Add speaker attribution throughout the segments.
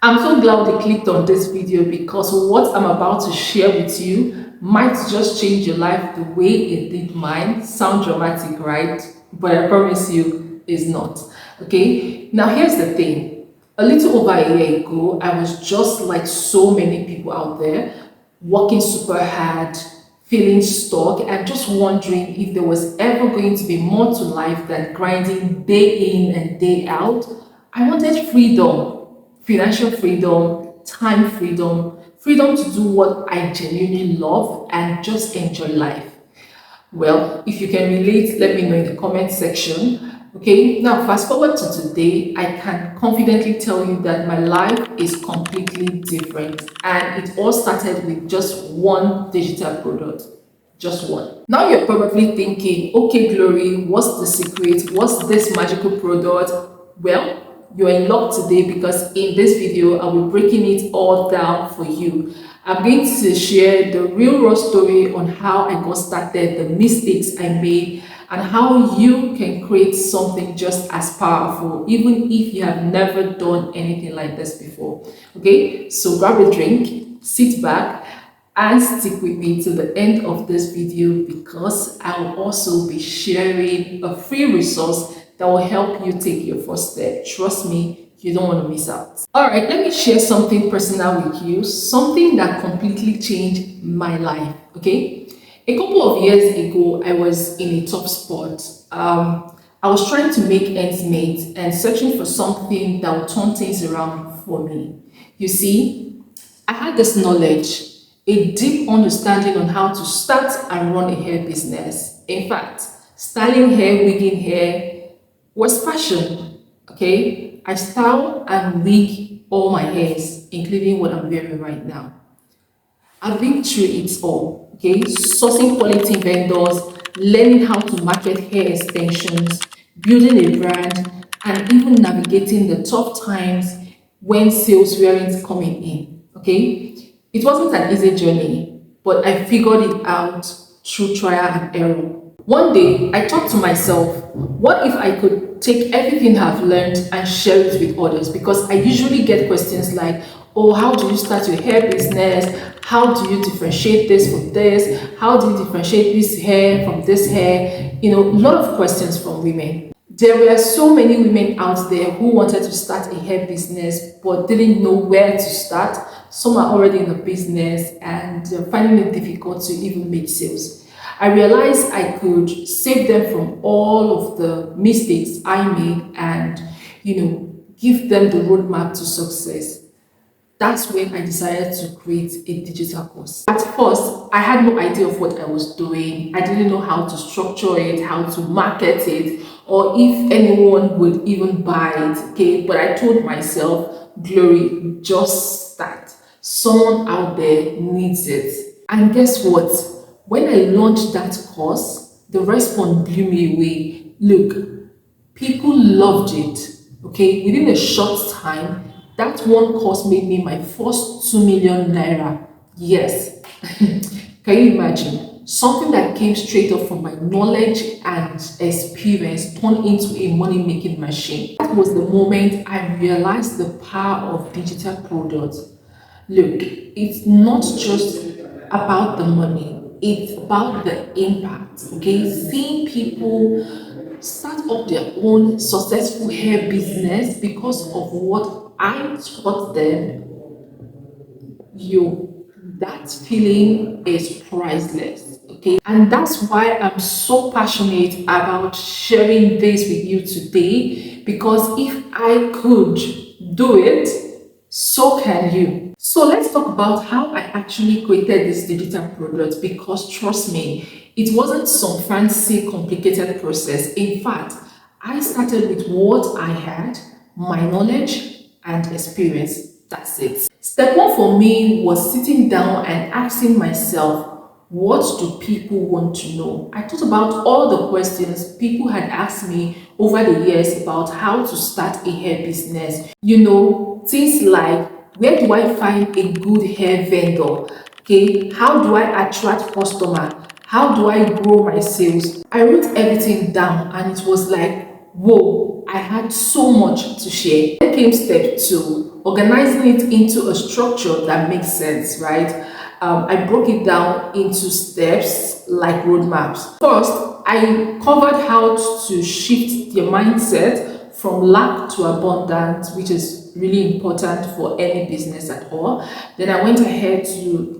Speaker 1: I'm so glad you clicked on this video because what I'm about to share with you might just change your life the way it did mine. Sound dramatic, right? But I promise you it's not. Okay, now here's the thing. A little over a year ago, I was just like so many people out there, working super hard, feeling stuck, and just wondering if there was ever going to be more to life than grinding day in and day out. I wanted freedom, financial freedom, time freedom, freedom to do what I genuinely love and just enjoy life. Well, if you can relate, let me know in the comment section. Okay, now fast forward to today, I can confidently tell you that my life is completely different, and it all started with just one digital product. Just one. Now you're probably thinking, okay, Glory, what's the secret? What's this magical product? Well, you're in luck today because in this video, I'll be breaking it all down for you. I'm going to share the real raw story on how I got started, the mistakes I made, and how you can create something just as powerful, even if you have never done anything like this before. Okay, so grab a drink, sit back, and stick with me to the end of this video because I will also be sharing a free resource that will help you take your first step. Trust me, you don't want to miss out. All right, let me share something personal with you, something that completely changed my life. Okay, a couple of years ago, I was in a tough spot. I was trying to make ends meet and searching for something that would turn things around for me. You see, I had this knowledge, a deep understanding on how to start and run a hair business. In fact, styling hair, wigging hair was passion. Okay, I style and wig all my hairs, including what I'm wearing right now. I've been through it all. Okay, sourcing quality vendors, learning how to market hair extensions, building a brand, and even navigating the tough times when sales weren't coming in. Okay, it wasn't an easy journey, but I figured it out through trial and error. One day, I thought to myself, what if I could take everything I've learned and share it with others? Because I usually get questions like, oh, how do you start your hair business? How do you differentiate this from this? How do you differentiate this hair from this hair? You know, a lot of questions from women. There were so many women out there who wanted to start a hair business but didn't know where to start. Some are already in the business and they're finding it difficult to even make sales. I realized I could save them from all of the mistakes I made and, give them the roadmap to success. That's when I decided to create a digital course. At first, I had no idea of what I was doing. I didn't know how to structure it, how to market it, or if anyone would even buy it. Okay, but I told myself, Glory, just start. Someone out there needs it. And guess what? When I launched that course, the response blew me away. Look, people loved it. Okay, within a short time, that one course made me my first 2 million naira. Yes. Can you imagine? Something that came straight up from my knowledge and experience turned into a money-making machine. That was the moment I realized the power of digital products. Look, it's not just about the money, it's about the impact. Okay, seeing people start up their own successful hair business because of what I taught them, that feeling is priceless. Okay, and that's why I'm so passionate about sharing this with you today, because if I could do it, so can you. So let's talk about how I actually created this digital product, because trust me, it wasn't some fancy complicated process. In fact, I started with what I had, my knowledge and experience. That's it. Step one for me was sitting down and asking myself, what do people want to know? I thought about all the questions people had asked me over the years about how to start a hair business. Things like, where do I find a good hair vendor? Okay, how do I attract customer? How do I grow my sales? I wrote everything down and it was like, whoa, I had so much to share. Then came step two. organizing it into a structure that makes sense, right? I broke it down into steps like roadmaps. First, I covered how to shift your mindset from lack to abundance, which is really important for any business at all. Then I went ahead to,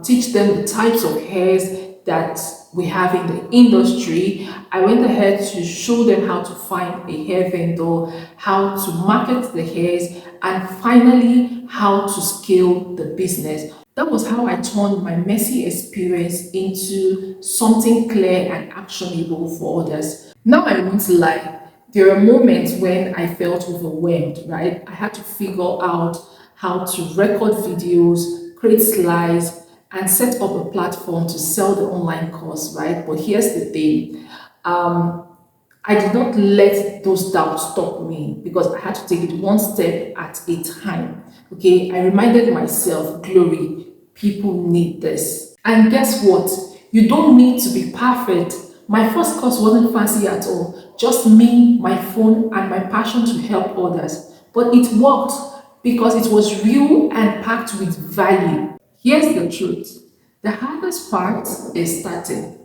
Speaker 1: teach them the types of hairs that we have in the industry. I went ahead to show them how to find a hair vendor, how to market the hairs, and finally how to scale the business. That was how I turned my messy experience into something clear and actionable for others. Now I won't lie, there are moments when I felt overwhelmed, right? I had to figure out how to record videos, create slides, and set up a platform to sell the online course, right? But here's the thing. I did not let those doubts stop me because I had to take it one step at a time. Okay, I reminded myself, Glory, people need this. And guess what? You don't need to be perfect. My first course wasn't fancy at all, just me, my phone, and my passion to help others. But it worked because it was real and packed with value. Here's the truth. The hardest part is starting.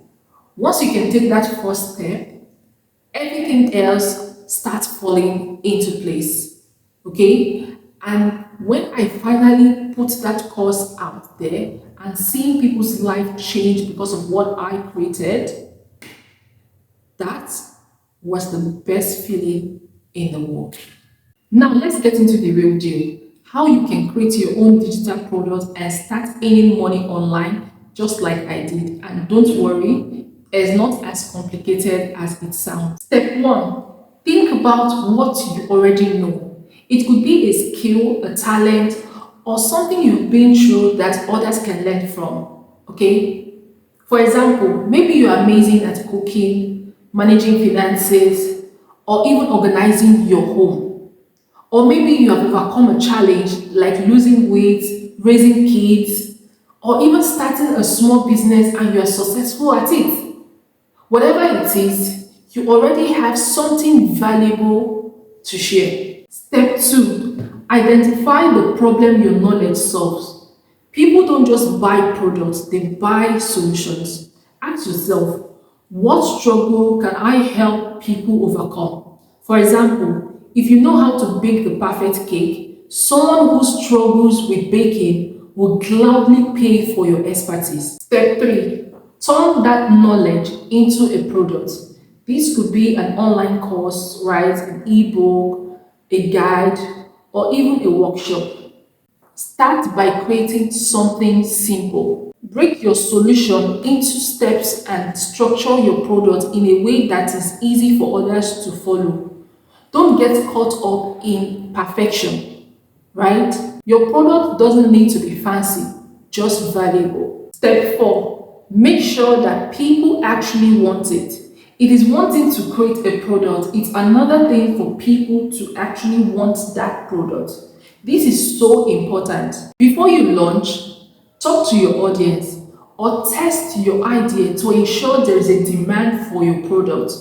Speaker 1: Once you can take that first step, everything else starts falling into place. Okay? And when I finally put that course out there and seeing people's life change because of what I created, that was the best feeling in the world. Now let's get into the real deal. How you can create your own digital product and start earning money online just like I did. And don't worry, it's not as complicated as it sounds. Step 1. Think about what you already know. It could be a skill, a talent, or something you've been through that others can learn from. Okay? For example, maybe you're amazing at cooking, managing finances, or even organizing your home. Or maybe you have overcome a challenge like losing weight, raising kids, or even starting a small business and you are successful at it. Whatever it is, you already have something valuable to share. Step 2. Identify the problem your knowledge solves. People don't just buy products, they buy solutions. Ask yourself, what struggle can I help people overcome? For example, if you know how to bake the perfect cake, someone who struggles with baking will gladly pay for your expertise. Step 3. Turn that knowledge into a product. This could be an online course, right? An ebook, a guide, or even a workshop. Start by creating something simple. Break your solution into steps and structure your product in a way that is easy for others to follow. Don't get caught up in perfection, right? Your product doesn't need to be fancy, just valuable. Step 4. Make sure that people actually want it. It is one thing to create a product, it's another thing for people to actually want that product. This is so important. Before you launch, talk to your audience or test your idea to ensure there is a demand for your product.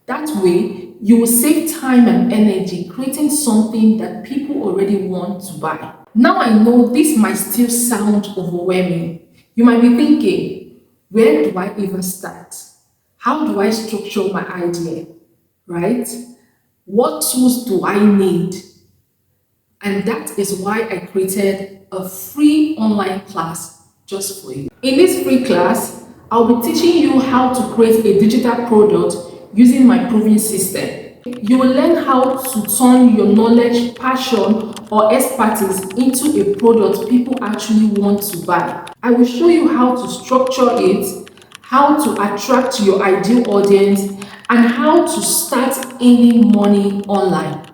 Speaker 1: That way, you will save time and energy creating something that people already want to buy. Now I know this might still sound overwhelming. You might be thinking, where do I even start? How do I structure my idea? Right? What tools do I need? And that is why I created a free online class just for you. In this free class, I'll be teaching you how to create a digital product using my proven system. You will learn how to turn your knowledge, passion, or expertise into a product people actually want to buy. I will show you how to structure it, how to attract your ideal audience, and how to start earning money online,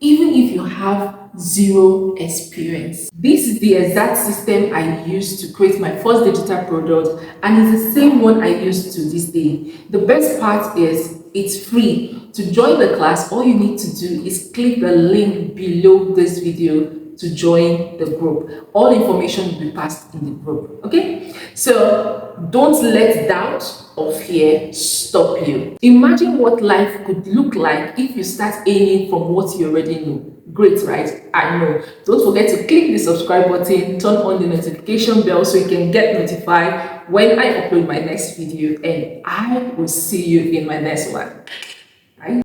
Speaker 1: even if you have zero experience. This is the exact system I used to create my first digital product, and it's the same one I use to this day. The best part is it's free. To join the class, all you need to do is click the link below this video to join the group. All information will be passed in the group. Okay, so don't let doubt or fear stop you. Imagine what life could look like if you start aiming from what you already know. Great, right? I know. Don't forget to click the subscribe button, turn on the notification bell so you can get notified when I upload my next video, and I will see you in my next one.